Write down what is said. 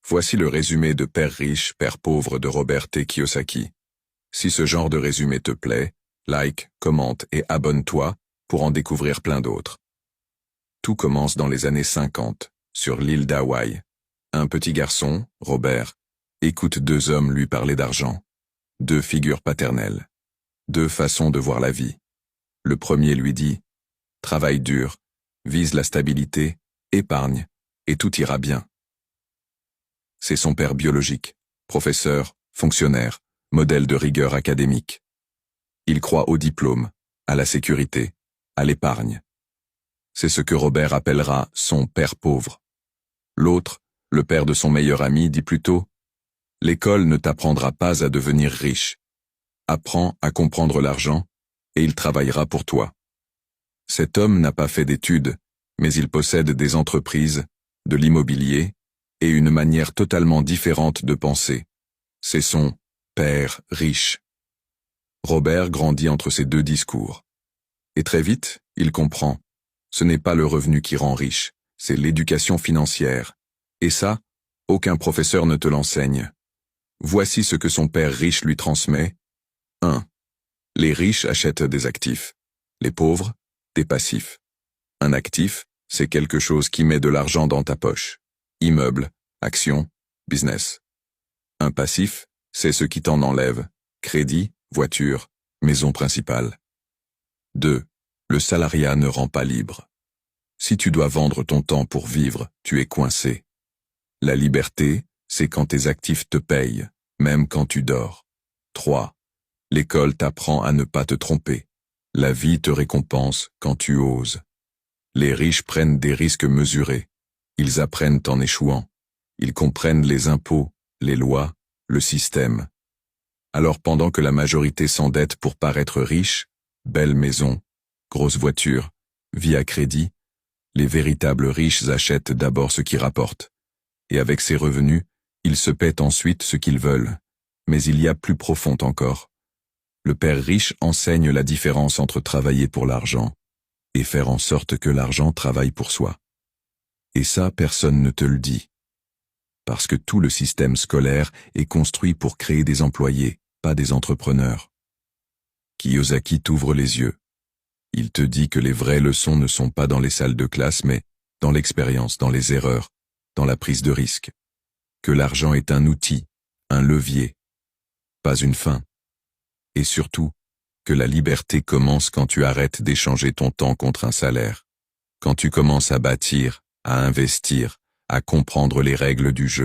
Voici le résumé de Père riche, Père pauvre de Robert T. Kiyosaki. Si ce genre de résumé te plaît, like, commente et abonne-toi pour en découvrir plein d'autres. Tout commence dans les années 50, sur l'île d'Hawaï. Un petit garçon, Robert, écoute deux hommes lui parler d'argent. Deux figures paternelles. Deux façons de voir la vie. Le premier lui dit « Travaille dur, vise la stabilité, épargne, et tout ira bien. » C'est son père biologique, professeur, fonctionnaire, modèle de rigueur académique. Il croit au diplôme, à la sécurité, à l'épargne. C'est ce que Robert appellera son père pauvre. L'autre, le père de son meilleur ami, dit plutôt « L'école ne t'apprendra pas à devenir riche. Apprends à comprendre l'argent, et il travaillera pour toi. » Cet homme n'a pas fait d'études, mais il possède des entreprises, de l'immobilier, et une manière totalement différente de penser. C'est son père riche. Robert grandit entre ces deux discours. Et très vite, il comprend. Ce n'est pas le revenu qui rend riche, c'est l'éducation financière. Et ça, aucun professeur ne te l'enseigne. Voici ce que son père riche lui transmet. 1. Les riches achètent des actifs. Les pauvres, des passifs. Un actif, c'est quelque chose qui met de l'argent dans ta poche. Immeuble, action, business. Un passif, c'est ce qui t'en enlève. Crédit, voiture, maison principale. 2. Le salariat ne rend pas libre. Si tu dois vendre ton temps pour vivre, tu es coincé. La liberté, c'est quand tes actifs te payent, même quand tu dors. 3. L'école t'apprend à ne pas te tromper. La vie te récompense quand tu oses. Les riches prennent des risques mesurés. Ils apprennent en échouant. Ils comprennent les impôts, les lois, le système. Alors pendant que la majorité s'endette pour paraître riche, belle maison, grosse voiture, vie à crédit, les véritables riches achètent d'abord ce qui rapporte. Et avec ces revenus, ils se paient ensuite ce qu'ils veulent. Mais il y a plus profond encore. Le père riche enseigne la différence entre travailler pour l'argent et faire en sorte que l'argent travaille pour soi. Et ça, personne ne te le dit. Parce que tout le système scolaire est construit pour créer des employés, pas des entrepreneurs. Kiyosaki t'ouvre les yeux. Il te dit que les vraies leçons ne sont pas dans les salles de classe, mais dans l'expérience, dans les erreurs, dans la prise de risque. Que l'argent est un outil, un levier, pas une fin. Et surtout, que la liberté commence quand tu arrêtes d'échanger ton temps contre un salaire. Quand tu commences à bâtir, à investir, à comprendre les règles du jeu.